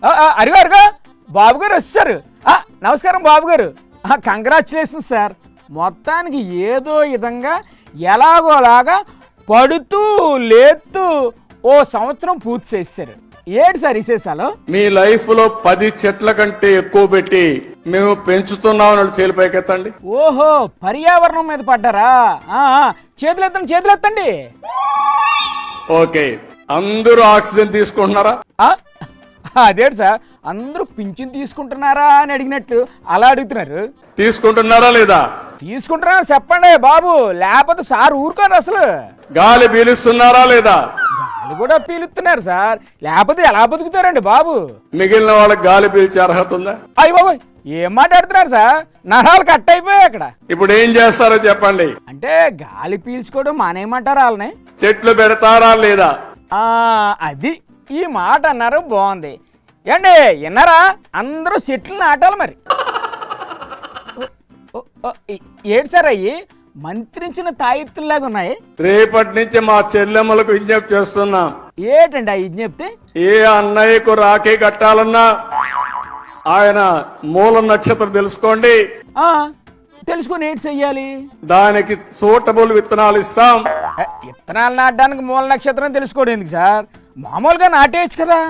అరుగు అరుగు బాబు గారు వచ్చారు. నమస్కారం బాబు గారు. Congratulations sir. మొత్తానికి ఏదో విధంగా ఎలాగోలాగా పడుతూ లేస్తూ ఓ సంవత్సరం పూర్తి చేశారు. ఏంటి సార్ విశేషాలు? మీ లైఫ్ లో 10 చెట్ల కంటే ఎక్కువ పెట్టి మేము పెంచుతున్నామని చేలిపైకెత్తండి. ఓహో, పర్యావరణం మీద పడ్డారా? చేతులెత్తండి చేతులెత్తండి. ఓకే, అందరూ ఆక్సిజన్ తీసుకుంటున్నారా? అదేంటి సార్ అందరూ పింఛన్ తీసుకుంటున్నారా అని అడిగినట్లు అలా అడుగుతున్నారు. తీసుకుంటున్నారా లేదా? తీసుకుంటున్నా చెప్పండి బాబు, లేకపోతే సార్ ఊరుకోరు అసలు. గాలి పీలుస్తున్నారా లేదా? గాలి కూడా పీలుస్తున్నారు సార్, లేకపోతే ఎలా బతుకుతారండి బాబు? మిగిలిన వాళ్ళకి గాలి పీల్చే అర్హత ఉందా? అయ్య బాబు ఏం మాట్లాడుతున్నారు సార్? నరాలు కట్ అయిపోయాయి అక్కడ. ఇప్పుడు ఏం చేస్తారో చెప్పండి. అంటే గాలి పీల్చుకోవడం మానేయమంటారా వాళ్ళని? చెట్లు పెడతారా లేదా? అది ఈ మాట అన్నారు, బాగుంది. ఏండి విన్నారా? అందరూ చెట్లు నాటాలి మరి. ఏడు సార్ అయ్యి మంత్రించిన తాయెత్తుల్లాగా ఉన్నాయి. రేపటి నుంచి మా చెల్లెమ్మలకు విజ్ఞప్తి చేస్తున్నాం. ఏటండి ఆ విజ్ఞప్తి? ఏ అన్నయ్యకు రాఖీ కట్టాలన్నా ఆయన మూల నక్షత్రం తెలుసుకోండి. తెలుసుకుని ఏంటి చెయ్యాలి? దానికి సూటబుల్ విత్తనాలు ఇస్తాం. విత్తనాలు నాటడానికి మూల నక్షత్రం తెలుసుకోవడం ఎందుకు సార్? మామూలుగా నాటేయచ్చు కదా.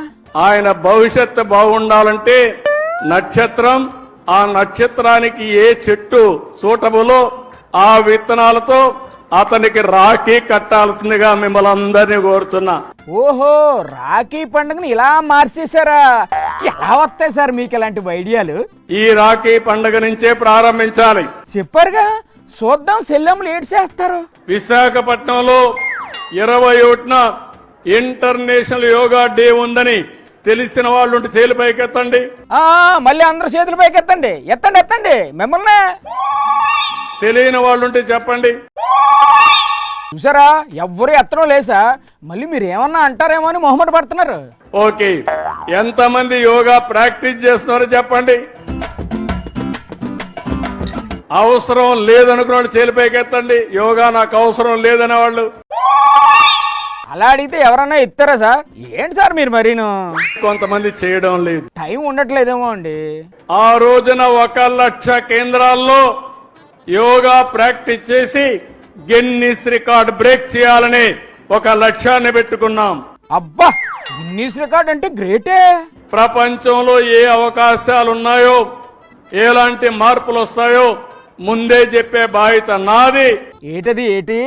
ఆయన భవిష్యత్తు బాగుండాలంటే నక్షత్రం, ఆ నక్షత్రానికి ఏ చెట్టు సూటబులో ఆ విత్తనాలతో అతనికి రాఖీ కట్టాల్సిందిగా మిమ్మల్ని అందరినీ కోరుతున్నా. ఓహో, రాఖీ పండుగని ఇలా మార్చేశారా? ఎలా వస్తాయి సార్ మీకు ఇలాంటి ఐడియాలు? ఈ రాఖీ పండుగ నుంచే ప్రారంభించాలి. చెప్పారుగా, చూద్దాం సెల్లెమ్మలు ఏడు చేస్తారు. విశాఖపట్నంలో 21న ఇంటర్నేషనల్ యోగా డే ఉందని తెలిసిన వాళ్ళు చేతులు పైకెత్తండి. మళ్ళీ అందరూ చేతులు పైకెత్తండి. ఎత్తండి ఎత్తండి మిమ్మల్ని. తెలియని వాళ్ళుంటే చెప్పండి. చూసారా, ఎవ్వరు ఎత్తడం లేసా? మళ్ళీ మీరు ఏమన్నా అంటారేమో అని మొహమాట పడుతున్నారు. ఓకే, ఎంతమంది యోగా ప్రాక్టీస్ చేస్తున్నారో చెప్పండి. అవసరం లేదనుకున్న వాళ్ళు చేతులు పైకెత్తండి. యోగా నాకు అవసరం లేదనే వాళ్ళు. అలా అడిగితే ఎవరన్నా ఇస్తారా సార్? ఏంటి సార్ మీరు మరీను? కొంతమంది చేయడం లేదు, టైం ఉండట్లేదేమో అండి. ఆ రోజున 1 లక్ష కేంద్రాల్లో యోగా ప్రాక్టీస్ చేసి గిన్నిస్ రికార్డ్ బ్రేక్ చేయాలని ఒక లక్ష్యాన్ని పెట్టుకున్నాం. అబ్బా, గిన్నిస్ రికార్డ్ అంటే గ్రేటే. ప్రపంచంలో ఏ అవకాశాలు ఉన్నాయో, ఎలాంటి మార్పులు వస్తాయో ముందే చెప్పే బాధ్యత నాది. ఏంటి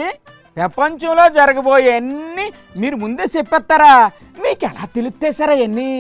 ప్రపంచంలో జరగబోయే అన్ని మీరు ముందే చెప్పేస్తారా? మీకు ఎలా తెలుస్తాయి సార్ అవన్నీ?